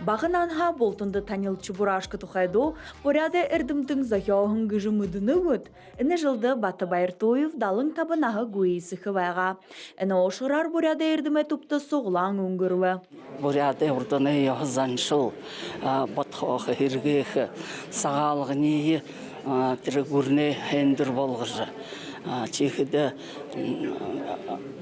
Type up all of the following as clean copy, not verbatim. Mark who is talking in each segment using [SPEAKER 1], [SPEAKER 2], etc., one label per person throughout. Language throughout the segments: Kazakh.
[SPEAKER 1] Бағынанха болтынды танилчы бурашка тухайду, поряде эрдімтің захиоғын гыжымыдыны өт. Әні жылды Батыбайыр Тойып далың табынағы гуейсі хывайға. Әні ошырар поряде эрдіме тупты соғылаң өңгіруі.
[SPEAKER 2] Поряде ұрдыны яғызаншыл, батқоғы хергеғі, сағалығы нейі, тірігурне әндір болғыжы. Чехиде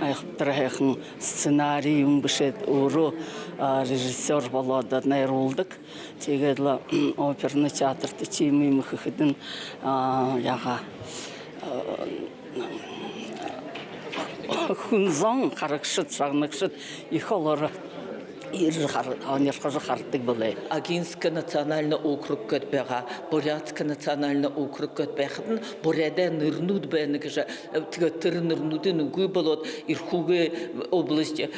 [SPEAKER 2] айхтырайхын сценарий үңгішет ұру режиссер болады найрулдық. Тегедлі оперны театрды чеймей мүхіхідің яға хүнзон қарықшыт, жағнықшыт ихолары анерхожы қартық болай.
[SPEAKER 3] Агинский национальный округ көтбеға, Бурятский национальный округ көтбеғын, Буряда нырнуд бәнігі жа, тірі нырнудын үгі болот, Ирхуге области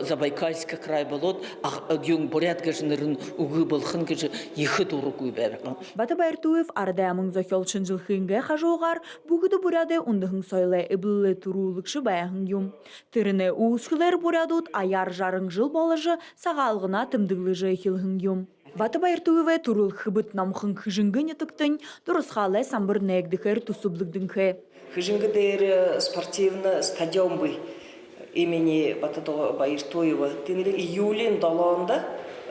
[SPEAKER 3] Забайкальский край болот, ағын Бурятға жынырын үгі болхын кежі ехі тұры үгі бәні.
[SPEAKER 1] Батыбайыр Тойып ардамың зохелшын жылхынға қажуғар, бүгіді Буряда ұндығын сойлы әбілі тұрулықшы бәйін юм. Тіріне ұсқылар Бурядут аяр жарың жыл болыжы сағалғына тымдыглы жайхилхын юм. Батыбайыр Тойывы турул хыбыт намхын хыжынгын етіктін, дұрысқалы самбыр нәгдікер тусублыгдыңхы.
[SPEAKER 4] Хыжынгы дейір спортивный стадион бы имени Батыбайыр Тойывы. Тенді июлин долуында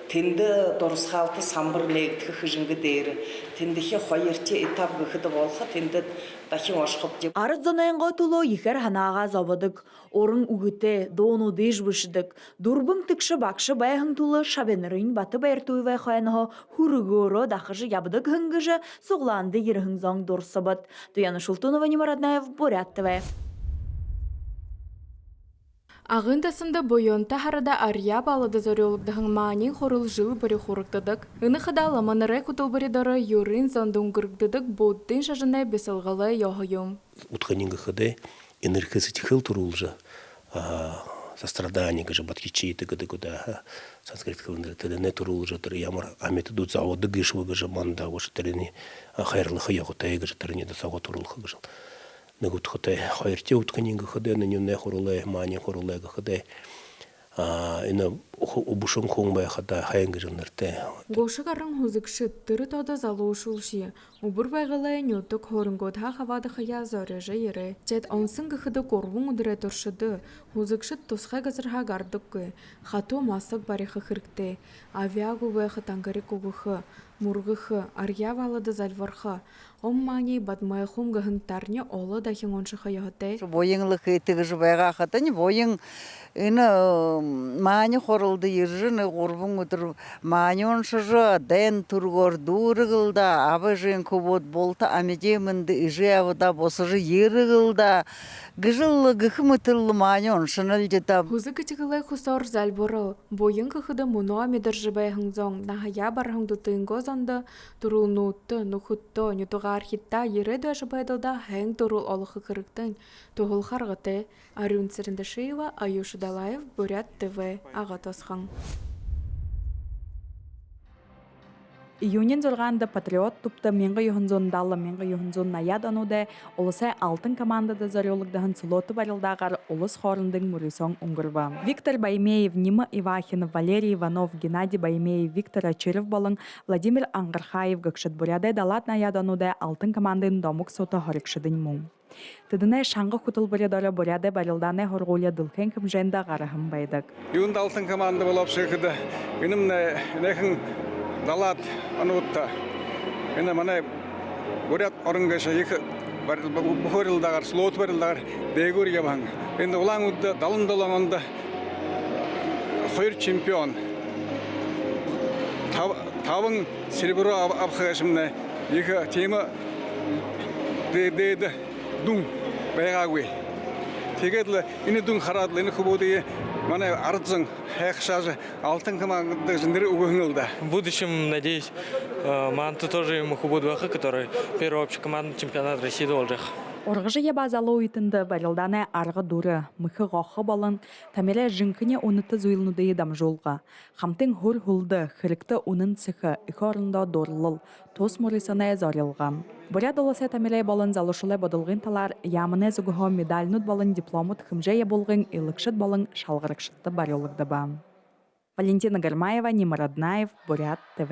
[SPEAKER 4] тенді дұрысқалты самбыр нәгдікі хыжынгы дейір. Тендіхе қойерте этап ғыды болға, тенді дахин ашқып деп.
[SPEAKER 1] Арыз зонайынға тұлы ехер ханаға забадық. Орын үгіте, дону дейж бішідік. Дұрбым тікші бақшы байғын тұлы шабенерін Батыбайыр Тойывы қойынығы хүрігөрі дақыжы ябыдық хынгыжы соғланды ерігін зоң дұрсыбыд. Дуяны Шултунова, Немараднаев, Бурят ТВ.
[SPEAKER 5] Ағындасында бойонта харада ария балады зориолықдығын маанин хорыл жыл бірі хорықтыдық. Үні қыдалы манырай күтіл бірідары юрин зондың күріктідік боддың шажыны бесілғалы яғыйым.
[SPEAKER 6] Утханинга хыды энергиясы тихыл турулжа, сострадание гажа баткичиты гады гуда, санскрит хылынды тедене турулжа, тары ямар аметы дут заводы гышвы гажа манда, гоша тарыни хайрлыхы яғытай гажа тарыни да сағо турулыхы гажал. Нагут хоте хайрте утканинга ходе на нюне хоруле мани хоруле ходе ина убушон конгбай хата хайнгыжынырте.
[SPEAKER 5] Гошыгарың хузыкшы тыры тода залушулши. Убур байгылай нютук хорынгот хавады хая зорежы ере. Чет онсын гыхыды корвун удыре туршыды. Хузыкшы тусха газырха гардыкы. Хату масык барихы хыркте. Авиагу вэхы тангары кугухы. Мургыхы, арьявалады зальварха. Оммани бадмай хумгахын тарне олы дахин оншыха яхыте.
[SPEAKER 7] Бойыңлықы тігіжі байға қатын, бойың мани хорылды ержіні ғорбың өтір мани оншыжы дән тұрғыр дұрығылда, абы жын көбот болта амедемінді үжі авыда босыжы ерігілда. Гыжылы гыхымы тылы мани оншыныл жетап.
[SPEAKER 5] Хузы кітігілай хусор зальборы. Бойың кықыды мұну амедіржі байхың зоң. Нахая бархың дұтыңғы зонды тұрыл нутты, нұхытты, нютуға архитта ері дөші байдылда хэң тұрыл олықы кіріктің. Тұғыл қарғыты. Арюн Церендашиева, Аюш Далаев, Бурят ТВ, Ағатосхан.
[SPEAKER 1] Июнен зорғанды патриот тупты менгі юхынзон далы менгі юхынзон наяд ануды олысы алтын командады зориолықдығын сылоты барылдағар олыс хорындың мұрисон ұңғырва. Виктор Баймеев, Нима Ивахин, Валерий Иванов, Геннадий Баймеев, Виктор Ачиров болың, Владимир Аңғырхаев гөкшет буряды далат наяд ануды алтын командын домук соты хорекшыдың мұң. Тыдыны шаңғы құтыл бұредары буряды барылданы хорғулия дылхен кім жэнда ғарахым байдық.
[SPEAKER 8] Юнда алтын команда болып шықыды. Үнім нәхін далат анутта. Эне мана бурят орынгаша екі бұхырылдағар, слот барылдағар дегур ябаң. Енді олаң ұдды далын-даланында қойыр чемпион. Тавың серебру абхашымна екі темі дейді дүң байғауы. Тегедлі, іні дүң қарадылы, іні құбуды мана арыдзың, хайқшажы алтын командады жындыры угыңылда.
[SPEAKER 9] В будущем, надеюсь, манты тоже ему буду вахы, который первый общекомандный чемпионат России должен.
[SPEAKER 1] Орғыжы ебазалы уйтынды барылданы арғы дұры, мұхы ғоқы болын, тамелі жынкіне оныты зуйлынуды едам жолға. Хамтың хур хулды, хырыкты оның цехы, үкі орында дорлыл, тос мұрысыны зорилғам. Бурят олысы тамелі болын залушылы бодылғын талар, ямыны зұғығы медальнут болын дипломут хымжая болғын, илықшыт болын шалғырықшытты барылығды бам. Валентина Гармаева, Нима Роднаев, Бурят ТВ.